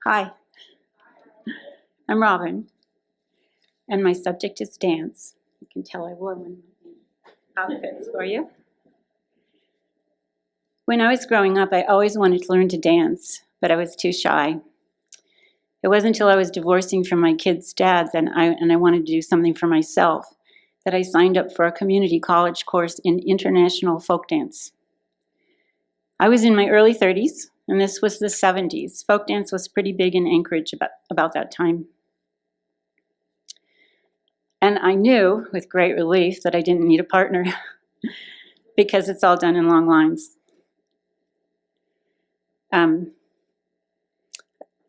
Hi, I'm Robin, and my subject is dance. You can tell I wore one of my outfits for you. When I was growing up, I always wanted to learn to dance, but I was too shy. It wasn't until I was divorcing from my kids' dad and I wanted to do something for myself that I signed up for a community college course in international folk dance. I was in my early 30s, and this was the 70s. Folk dance was pretty big in Anchorage about that time. And I knew, with great relief, that I didn't need a partner because it's all done in long lines. I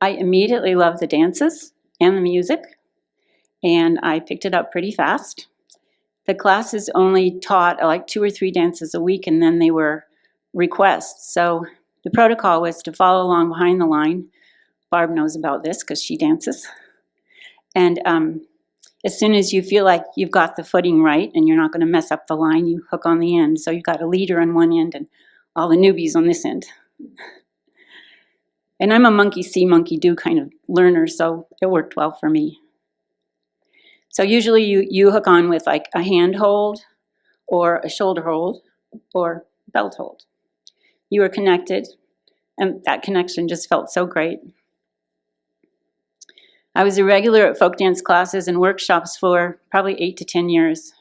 immediately loved the dances and the music, and I picked it up pretty fast. The classes only taught like 2 or 3 dances a week, and then they were requests. So the protocol was to follow along behind the line. Barb knows about this because she dances. And as soon as you feel like you've got the footing right and you're not going to mess up the line, you hook on the end. So you've got a leader on one end and all the newbies on this end. And I'm a monkey see, monkey do kind of learner, so it worked well for me. So usually you hook on with like a hand hold or a shoulder hold or belt hold. You were connected, and that connection just felt so great. I was a regular at folk dance classes and workshops for probably 8 to 10 years.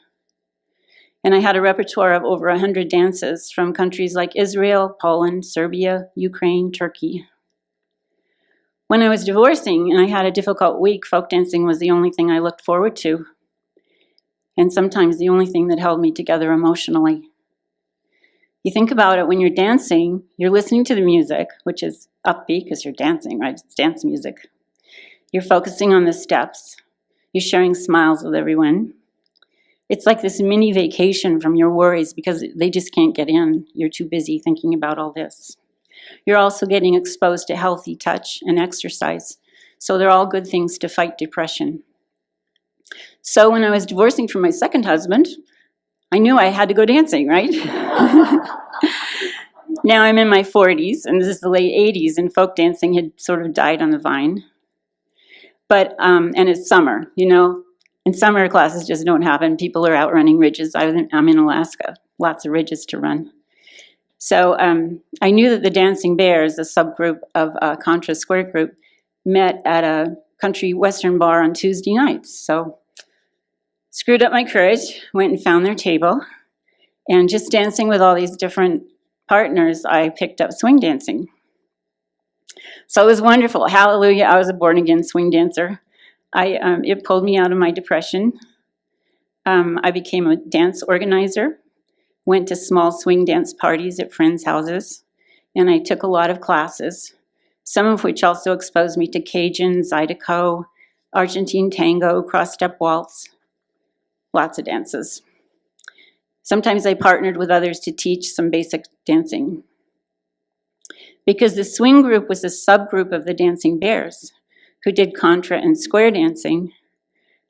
And I had a repertoire of over 100 dances from countries like Israel, Poland, Serbia, Ukraine, Turkey. When I was divorcing and I had a difficult week, folk dancing was the only thing I looked forward to, and sometimes the only thing that held me together emotionally. You think about it, when you're dancing, you're listening to the music, which is upbeat because you're dancing, right? It's dance music. You're focusing on the steps. You're sharing smiles with everyone. It's like this mini vacation from your worries because they just can't get in. You're too busy thinking about all this. You're also getting exposed to healthy touch and exercise. So they're all good things to fight depression. So when I was divorcing from my second husband, I knew I had to go dancing, right? Now I'm in my 40s, and this is the late 80s, and folk dancing had sort of died on the vine. But, and it's summer, you know, and summer classes just don't happen. People are out running ridges. I'm in Alaska, lots of ridges to run. So I knew that the Dancing Bears, a subgroup of Contra Square Group, met at a country western bar on Tuesday nights. So screwed up my courage, went and found their table, and just dancing with all these different partners, I picked up swing dancing. So it was wonderful. Hallelujah, I was a born-again swing dancer. It pulled me out of my depression. I became a dance organizer, went to small swing dance parties at friends' houses, and I took a lot of classes, some of which also exposed me to Cajun, Zydeco, Argentine tango, cross-step waltz, lots of dances. Sometimes I partnered with others to teach some basic dancing. Because the swing group was a subgroup of the Dancing Bears, who did contra and square dancing,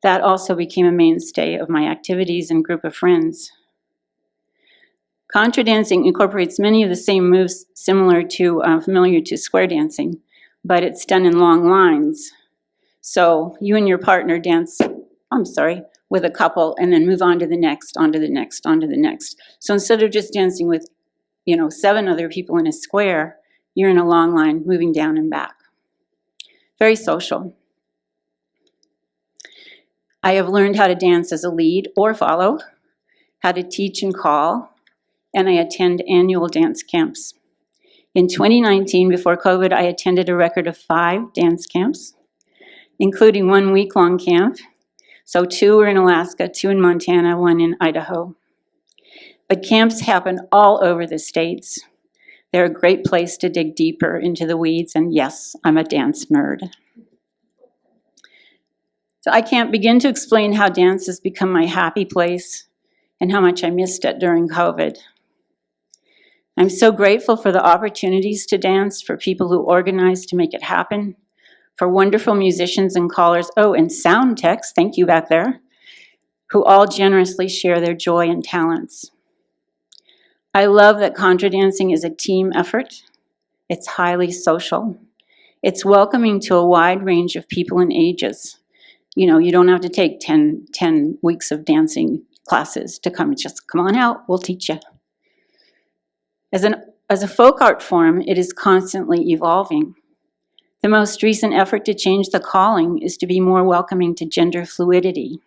that also became a mainstay of my activities and group of friends. Contra dancing incorporates many of the same moves familiar to square dancing, but it's done in long lines. So you and your partner dance, with a couple and then move on to the next, on to the next, on to the next. So instead of just dancing with, 7 other people in a square, you're in a long line moving down and back. Very social. I have learned how to dance as a lead or follow, how to teach and call, and I attend annual dance camps. In 2019, before COVID, I attended a record of 5 dance camps, including 1 week-long camp. So 2 were in Alaska, 2 in Montana, 1 in Idaho. But camps happen all over the states. They're a great place to dig deeper into the weeds, and yes, I'm a dance nerd. So I can't begin to explain how dance has become my happy place and how much I missed it during COVID. I'm so grateful for the opportunities to dance, for people who organize to make it happen, for wonderful musicians and callers, and sound techs, thank you back there, who all generously share their joy and talents. I love that contra dancing is a team effort. It's highly social. It's welcoming to a wide range of people and ages. You know, you don't have to take 10 weeks of dancing classes to come. Just come on out, we'll teach you. As a folk art form, it is constantly evolving. The most recent effort to change the calling is to be more welcoming to gender fluidity.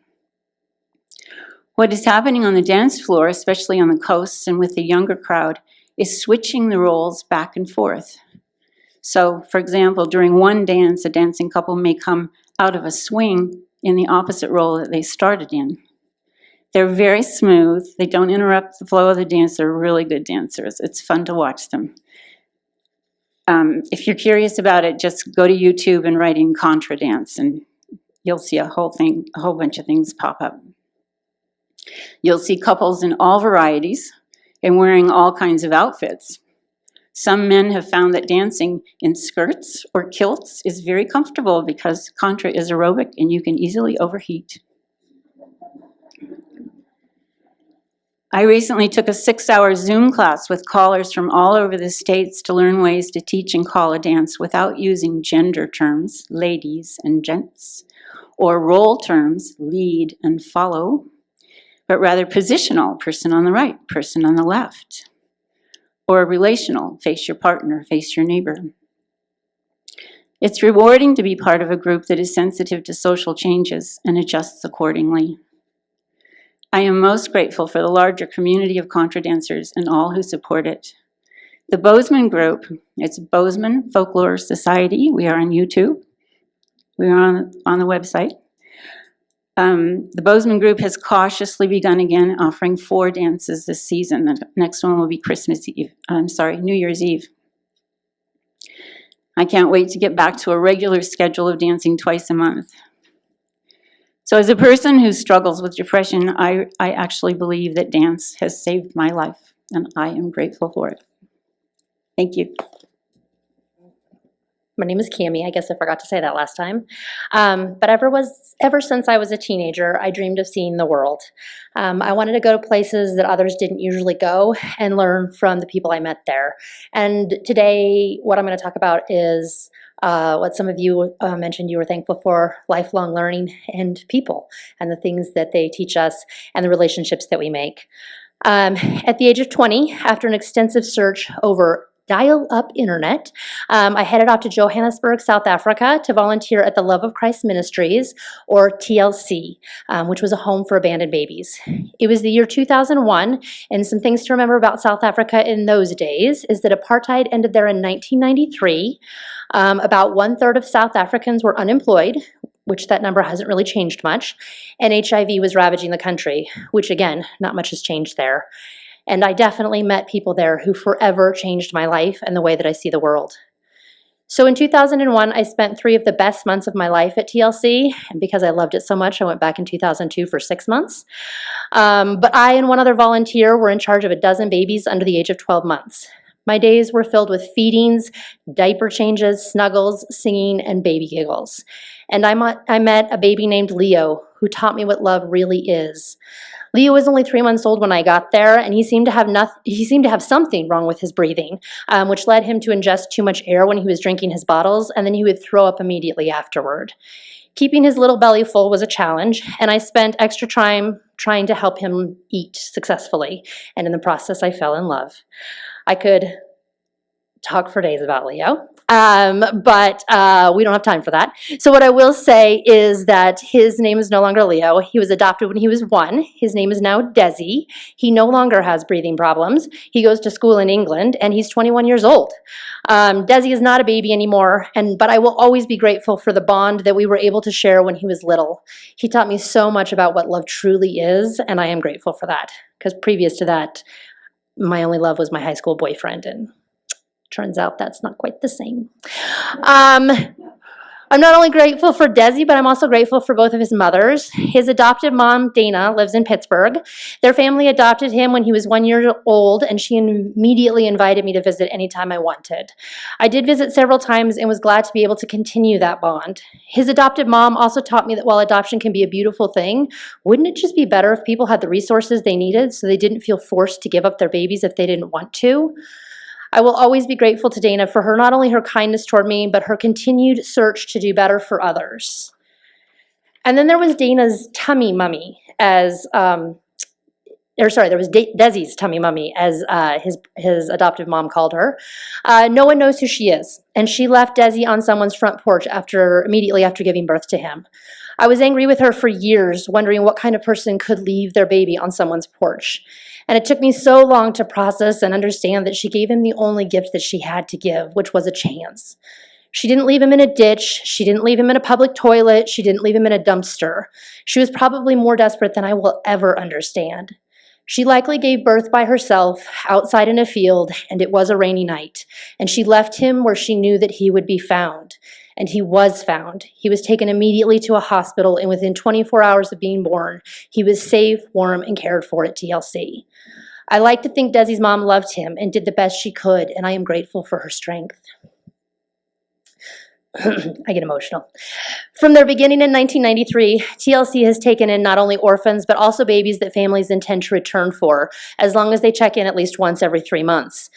What is happening on the dance floor, especially on the coasts and with the younger crowd, is switching the roles back and forth. So, for example, during one dance, a dancing couple may come out of a swing in the opposite role that they started in. They're very smooth. They don't interrupt the flow of the dance. They're really good dancers. It's fun to watch them. If you're curious about it, just go to YouTube and write in contra dance, and you'll see a whole bunch of things pop up. You'll see couples in all varieties and wearing all kinds of outfits. Some men have found that dancing in skirts or kilts is very comfortable because contra is aerobic and you can easily overheat. I recently took a 6-hour Zoom class with callers from all over the states to learn ways to teach and call a dance without using gender terms, ladies and gents, or role terms, lead and follow, but rather positional, person on the right, person on the left, or relational, face your partner, face your neighbor. It's rewarding to be part of a group that is sensitive to social changes and adjusts accordingly. I am most grateful for the larger community of contra dancers and all who support it. The Bozeman group, it's Bozeman Folklore Society. We are on YouTube. We are on the website. The Bozeman group has cautiously begun again, offering 4 dances this season. The next one will be New Year's Eve. I can't wait to get back to a regular schedule of dancing twice a month. So as a person who struggles with depression, I actually believe that dance has saved my life, and I am grateful for it. Thank you. My name is Cami. I guess I forgot to say that last time. But ever since I was a teenager, I dreamed of seeing the world. I wanted to go to places that others didn't usually go and learn from the people I met there. And today, what I'm going to talk about is what some of you mentioned you were thankful for: lifelong learning and people, and the things that they teach us and the relationships that we make. At the age of 20, after an extensive search over dial-up internet, I headed off to Johannesburg, South Africa to volunteer at the Love of Christ Ministries, or TLC, which was a home for abandoned babies. It was the year 2001, and some things to remember about South Africa in those days is that apartheid ended there in 1993. About 1/3 of South Africans were unemployed, which that number hasn't really changed much, and HIV was ravaging the country, which again, not much has changed there. And I definitely met people there who forever changed my life and the way that I see the world. So in 2001, I spent 3 of the best months of my life at TLC, and because I loved it so much, I went back in 2002 for 6 months. But I and one other volunteer were in charge of a dozen babies under the age of 12 months. My days were filled with feedings, diaper changes, snuggles, singing, and baby giggles. And I met a baby named Leo, who taught me what love really is. Leo was only 3 months old when I got there, and he seemed to have something wrong with his breathing, which led him to ingest too much air when he was drinking his bottles, and then he would throw up immediately afterward. Keeping his little belly full was a challenge, and I spent extra time trying to help him eat successfully, and in the process, I fell in love. I could talk for days about Leo, but we don't have time for that. So what I will say is that his name is no longer Leo. He was adopted when he was 1. His name is now Desi. He no longer has breathing problems. He goes to school in England, and he's 21 years old. Desi is not a baby anymore, but I will always be grateful for the bond that we were able to share when he was little. He taught me so much about what love truly is, and I am grateful for that, because previous to that, my only love was my high school boyfriend, and turns out that's not quite the same. I'm not only grateful for Desi, but I'm also grateful for both of his mothers. His adopted mom, Dana, lives in Pittsburgh. Their family adopted him when he was 1 year old, and she immediately invited me to visit anytime I wanted. I did visit several times and was glad to be able to continue that bond. His adopted mom also taught me that while adoption can be a beautiful thing, wouldn't it just be better if people had the resources they needed so they didn't feel forced to give up their babies if they didn't want to? I will always be grateful to Dana for not only her kindness toward me, but her continued search to do better for others. And then there was Dana's tummy mummy, there was Desi's tummy mummy, as his adoptive mom called her. No one knows who she is, and she left Desi on someone's front porch immediately after giving birth to him. I was angry with her for years, wondering what kind of person could leave their baby on someone's porch. And it took me so long to process and understand that she gave him the only gift that she had to give, which was a chance. She didn't leave him in a ditch. She didn't leave him in a public toilet. She didn't leave him in a dumpster. She was probably more desperate than I will ever understand. She likely gave birth by herself, outside in a field, and it was a rainy night. And she left him where she knew that he would be found. And he was found. He was taken immediately to a hospital, and within 24 hours of being born, he was safe, warm, and cared for at TLC. I like to think Desi's mom loved him and did the best she could, and I am grateful for her strength. I get emotional. From their beginning in 1993, TLC has taken in not only orphans, but also babies that families intend to return for, as long as they check in at least once every 3 months.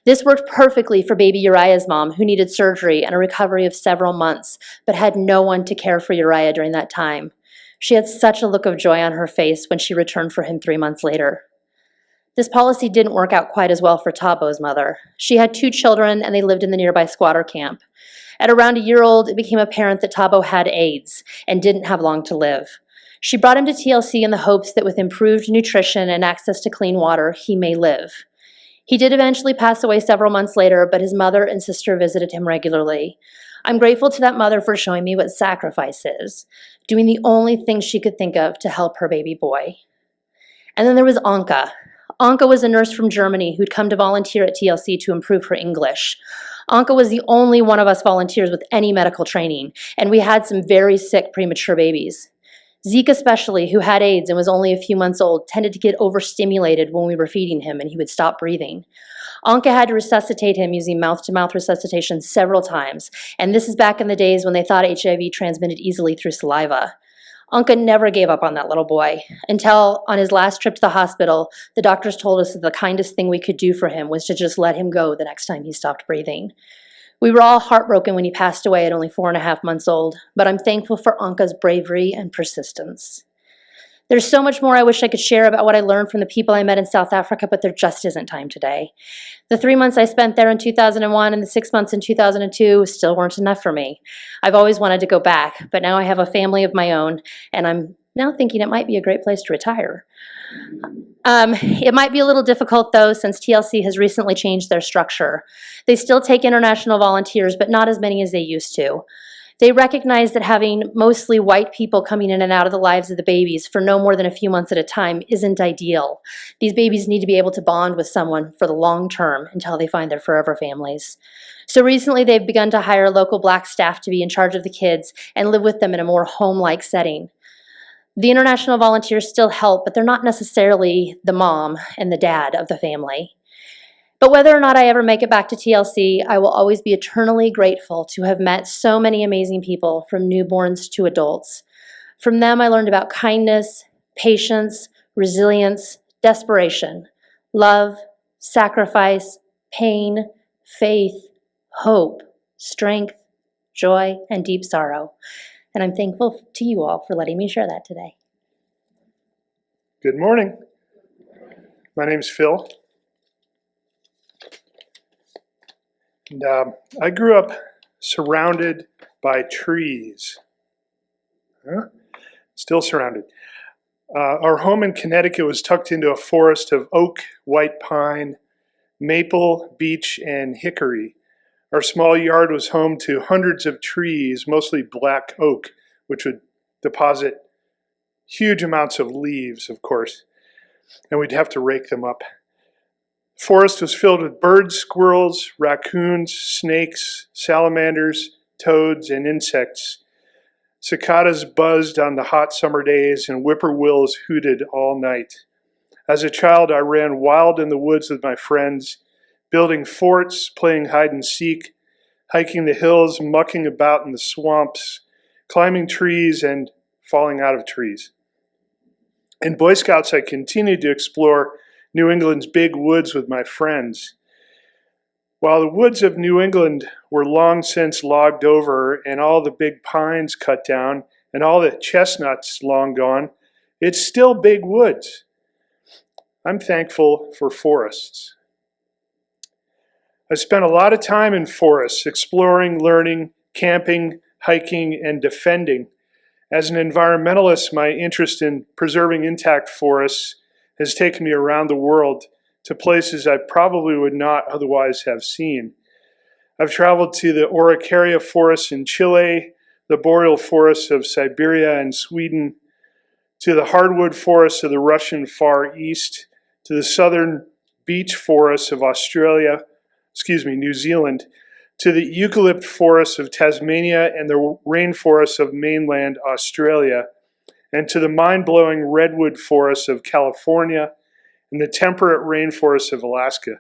This worked perfectly for baby Uriah's mom, who needed surgery and a recovery of several months, but had no one to care for Uriah during that time. She had such a look of joy on her face when she returned for him 3 months later. This policy didn't work out quite as well for Tabo's mother. She had 2 children, and they lived in the nearby squatter camp. At around a year old, it became apparent that Tabo had AIDS and didn't have long to live. She brought him to TLC in the hopes that with improved nutrition and access to clean water, he may live. He did eventually pass away several months later, but his mother and sister visited him regularly. I'm grateful to that mother for showing me what sacrifice is, doing the only thing she could think of to help her baby boy. And then there was Anka. Anka was a nurse from Germany who'd come to volunteer at TLC to improve her English. Anka was the only one of us volunteers with any medical training, and we had some very sick premature babies. Zeke especially, who had AIDS and was only a few months old, tended to get overstimulated when we were feeding him and he would stop breathing. Anka had to resuscitate him using mouth-to-mouth resuscitation several times, and this is back in the days when they thought HIV transmitted easily through saliva. Anka never gave up on that little boy, until on his last trip to the hospital, the doctors told us that the kindest thing we could do for him was to just let him go the next time he stopped breathing. We were all heartbroken when he passed away at only 4.5 months old, but I'm thankful for Anka's bravery and persistence. There's so much more I wish I could share about what I learned from the people I met in South Africa, but there just isn't time today. The 3 months I spent there in 2001 and the 6 months in 2002 still weren't enough for me. I've always wanted to go back, but now I have a family of my own, and I'm now thinking it might be a great place to retire. It might be a little difficult, though, since TLC has recently changed their structure. They still take international volunteers, but not as many as they used to. They recognize that having mostly white people coming in and out of the lives of the babies for no more than a few months at a time isn't ideal. These babies need to be able to bond with someone for the long term until they find their forever families. So recently they've begun to hire local Black staff to be in charge of the kids and live with them in a more home-like setting. The international volunteers still help, but they're not necessarily the mom and the dad of the family. But whether or not I ever make it back to TLC, I will always be eternally grateful to have met so many amazing people, from newborns to adults. From them, I learned about kindness, patience, resilience, desperation, love, sacrifice, pain, faith, hope, strength, joy, and deep sorrow. And I'm thankful to you all for letting me share that today. Good morning. My name's Phil. And I grew up surrounded by trees. Still surrounded. Our home in Connecticut was tucked into a forest of oak, white pine, maple, beech, and hickory. Our small yard was home to hundreds of trees, mostly black oak, which would deposit huge amounts of leaves, of course, and we'd have to rake them up. The forest was filled with birds, squirrels, raccoons, snakes, salamanders, toads, and insects. Cicadas buzzed on the hot summer days, and whippoorwills hooted all night. As a child, I ran wild in the woods with my friends, building forts, playing hide and seek, hiking the hills, mucking about in the swamps, climbing trees, and falling out of trees. In Boy Scouts, I continued to explore New England's big woods with my friends. While the woods of New England were long since logged over and all the big pines cut down and all the chestnuts long gone, it's still big woods. I'm thankful for forests. I spent a lot of time in forests, exploring, learning, camping, hiking, and defending. As an environmentalist, my interest in preserving intact forests has taken me around the world to places I probably would not otherwise have seen. I've traveled to the Araucaria forests in Chile, the boreal forests of Siberia and Sweden, to the hardwood forests of the Russian Far East, to the southern beech forests of New Zealand, to the eucalypt forests of Tasmania and the rainforests of mainland Australia, and to the mind-blowing redwood forests of California and the temperate rainforests of Alaska.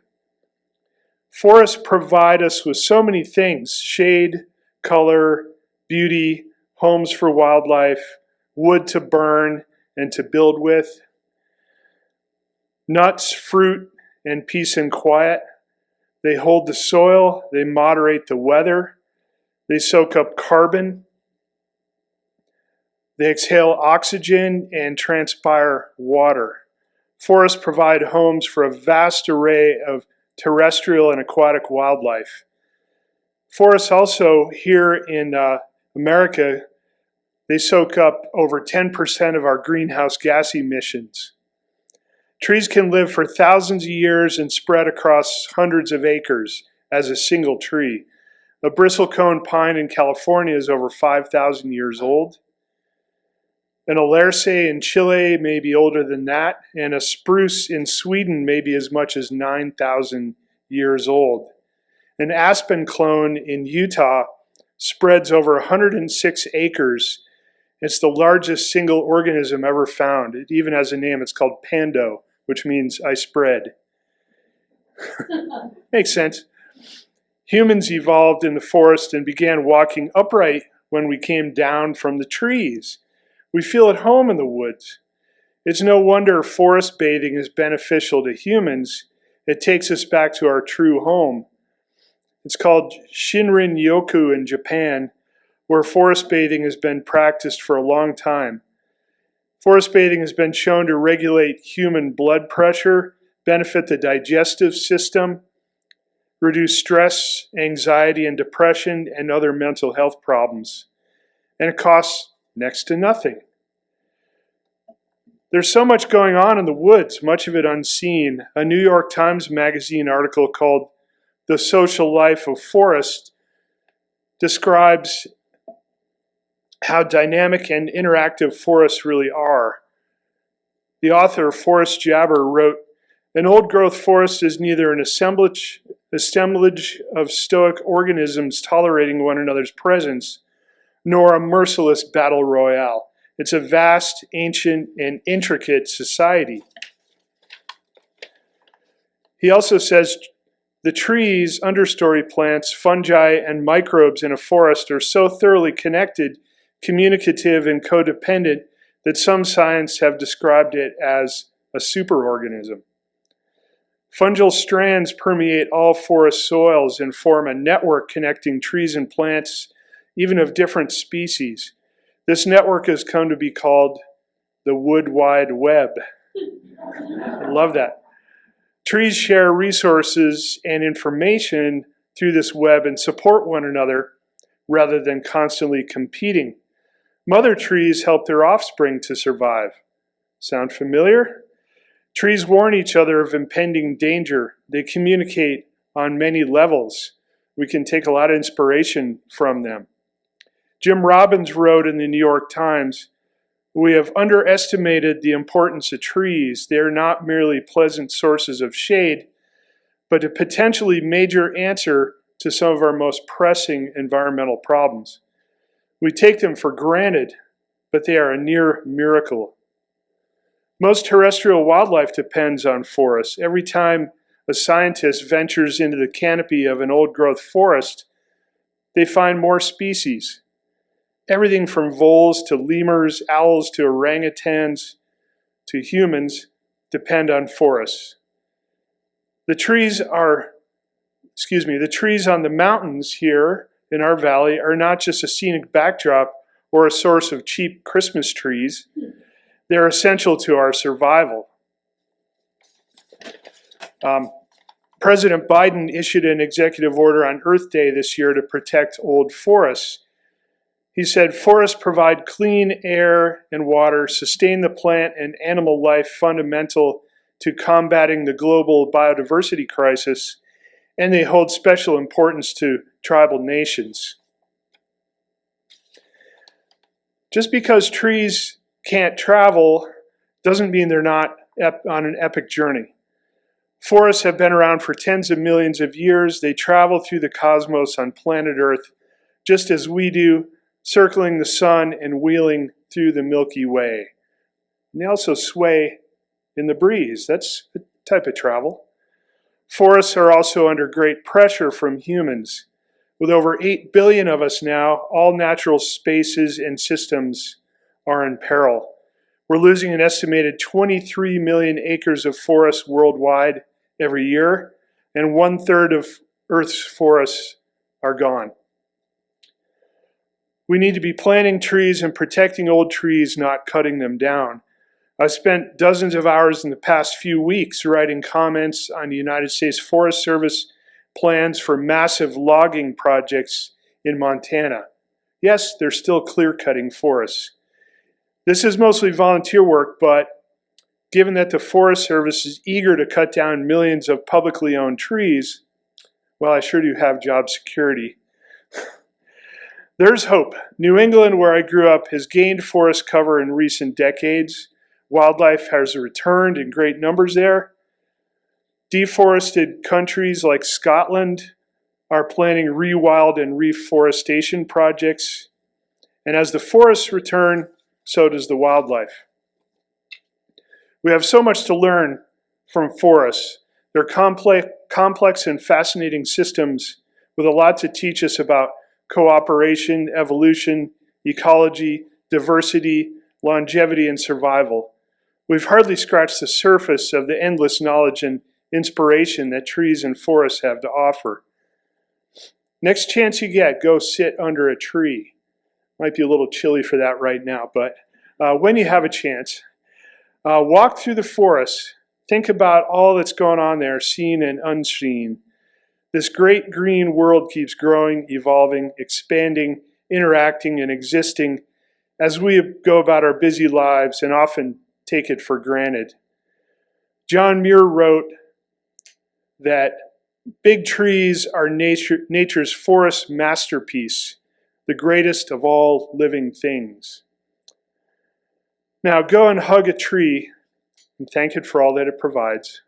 Forests provide us with so many things: shade, color, beauty, homes for wildlife, wood to burn and to build with, nuts, fruit, and peace and quiet. They hold the soil, they moderate the weather, they soak up carbon, they exhale oxygen and transpire water. Forests provide homes for a vast array of terrestrial and aquatic wildlife. Forests also, here in America, they soak up over 10% of our greenhouse gas emissions. Trees can live for thousands of years and spread across hundreds of acres as a single tree. A bristlecone pine in California is over 5,000 years old. An alerce in Chile may be older than that, and a spruce in Sweden may be as much as 9,000 years old. An aspen clone in Utah spreads over 106 acres. It's the largest single organism ever found. It even has a name. It's called Pando, which means I spread. Makes sense. Humans evolved in the forest and began walking upright when we came down from the trees. We feel at home in the woods. It's no wonder forest bathing is beneficial to humans. It takes us back to our true home. It's called Shinrin-yoku in Japan, where forest bathing has been practiced for a long time. Forest bathing has been shown to regulate human blood pressure, benefit the digestive system, reduce stress, anxiety, and depression, and other mental health problems. And it costs next to nothing. There's so much going on in the woods, much of it unseen. A New York Times Magazine article called "The Social Life of Forests" describes how dynamic and interactive forests really are. The author, Forrest Jabber, wrote, "An old-growth forest is neither an assemblage of stoic organisms tolerating one another's presence, nor a merciless battle royale. It's a vast, ancient, and intricate society." He also says, "The trees, understory plants, fungi, and microbes in a forest are so thoroughly connected, communicative, and codependent that some scientists have described it as a superorganism. Fungal strands permeate all forest soils and form a network connecting trees and plants, even of different species. This network has come to be called the Wood Wide Web." I love that. Trees share resources and information through this web and support one another rather than constantly competing. Mother trees help their offspring to survive. Sound familiar? Trees warn each other of impending danger. They communicate on many levels. We can take a lot of inspiration from them. Jim Robbins wrote in the New York Times, "We have underestimated the importance of trees. They are not merely pleasant sources of shade, but a potentially major answer to some of our most pressing environmental problems. We take them for granted, but they are a near miracle." Most terrestrial wildlife depends on forests. Every time a scientist ventures into the canopy of an old-growth forest, they find more species. Everything from voles to lemurs, owls to orangutans to humans depend on forests. The trees are the trees on the mountains here in our valley are not just a scenic backdrop or a source of cheap Christmas trees. They're essential to our survival. President Biden issued an executive order on Earth Day this year to protect old forests. He said, forests provide clean air and water, sustain the plant and animal life fundamental to combating the global biodiversity crisis, and they hold special importance to tribal nations. Just because trees can't travel doesn't mean they're not on an epic journey. Forests have been around for tens of millions of years. They travel through the cosmos on planet Earth, just as we do, circling the sun and wheeling through the Milky Way. And they also sway in the breeze. That's a type of travel. Forests are also under great pressure from humans. With over 8 billion of us now, all natural spaces and systems are in peril. We're losing an estimated 23 million acres of forests worldwide every year, and 1/3 of Earth's forests are gone. We need to be planting trees and protecting old trees, not cutting them down. I've spent dozens of hours in the past few weeks writing comments on the United States Forest Service plans for massive logging projects in Montana. Yes, they're still clear-cutting forests. This is mostly volunteer work, but given that the Forest Service is eager to cut down millions of publicly owned trees, well, I sure do have job security. There's hope. New England, where I grew up, has gained forest cover in recent decades. Wildlife has returned in great numbers there. Deforested countries like Scotland are planning rewild and reforestation projects. And as the forests return, so does the wildlife. We have so much to learn from forests. They're complex and fascinating systems with a lot to teach us about cooperation, evolution, ecology, diversity, longevity, and survival. We've hardly scratched the surface of the endless knowledge and inspiration that trees and forests have to offer. Next chance you get, go sit under a tree. Might be a little chilly for that right now, but when you have a chance, walk through the forest. Think about all that's going on there, seen and unseen. This great green world keeps growing, evolving, expanding, interacting, and existing as we go about our busy lives and often take it for granted. John Muir wrote that big trees are nature's forest masterpiece, the greatest of all living things. Now go and hug a tree and thank it for all that it provides.